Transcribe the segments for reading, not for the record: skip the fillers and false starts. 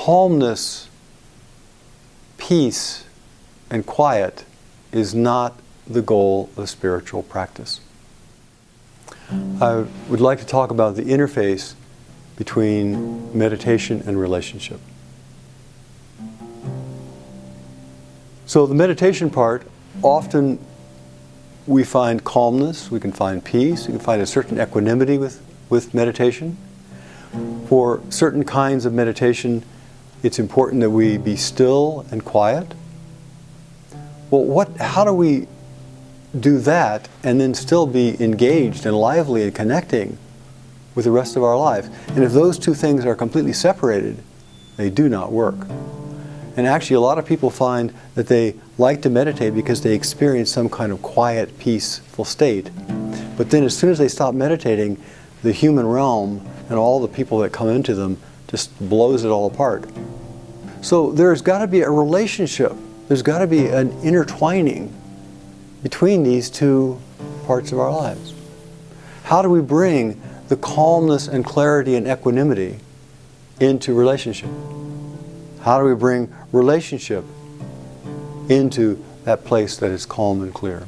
calmness, peace, and quiet is not the goal of spiritual practice. I would like to talk about the interface between meditation and relationship. So the meditation part, often we find calmness, we can find peace, we can find a certain equanimity with meditation. For certain kinds of meditation, it's important that we be still and quiet. Well, how do we do that and then still be engaged and lively and connecting with the rest of our lives? And if those two things are completely separated, they do not work. And actually, a lot of people find that they like to meditate because they experience some kind of quiet, peaceful state. But then as soon as they stop meditating, the human realm and all the people that come into them just blows it all apart. So there's got to be a relationship. There's got to be an intertwining between these two parts of our lives. How do we bring the calmness and clarity and equanimity into relationship? How do we bring relationship into that place that is calm and clear?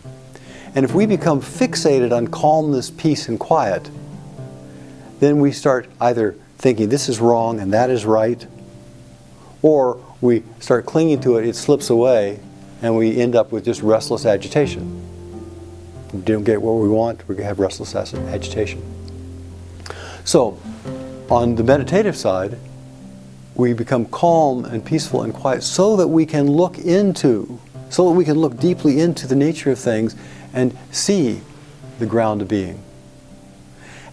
And if we become fixated on calmness, peace, and quiet, then we start either thinking this is wrong and that is right, or we start clinging to it, it slips away, and we end up with just restless agitation. We don't get what we want, we have restless agitation. So, on the meditative side, we become calm and peaceful and quiet so that we can look deeply into the nature of things and see the ground of being.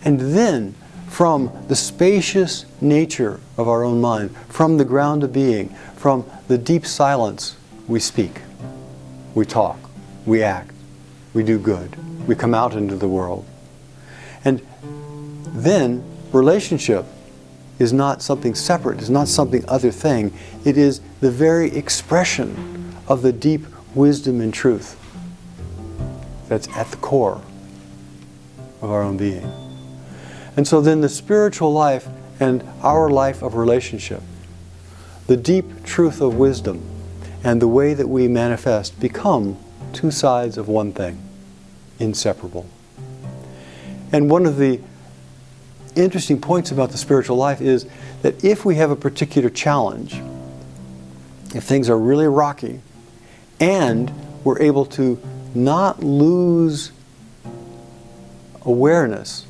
And then, from the spacious nature of our own mind, from the ground of being, from the deep silence, we speak, we talk, we act, we do good, we come out into the world. And then relationship is not something separate, is not something other thing. It is the very expression of the deep wisdom and truth that's at the core of our own being. And so then the spiritual life and our life of relationship, the deep truth of wisdom and the way that we manifest become two sides of one thing, inseparable. And one of the interesting points about the spiritual life is that if we have a particular challenge, if things are really rocky, and we're able to not lose awareness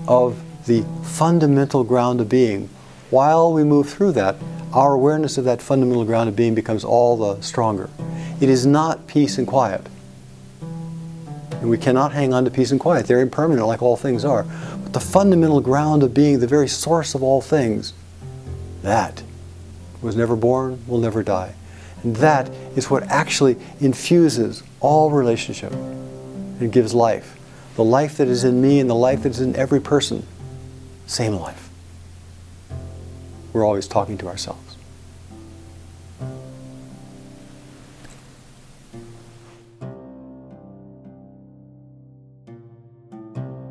of the fundamental ground of being, while we move through that, our awareness of that fundamental ground of being becomes all the stronger. It is not peace and quiet. And we cannot hang on to peace and quiet. They're impermanent like all things are. But the fundamental ground of being, the very source of all things, that was never born, will never die. And that is what actually infuses all relationship and gives life. The life that is in me and the life that is in every person, same life. We're always talking to ourselves.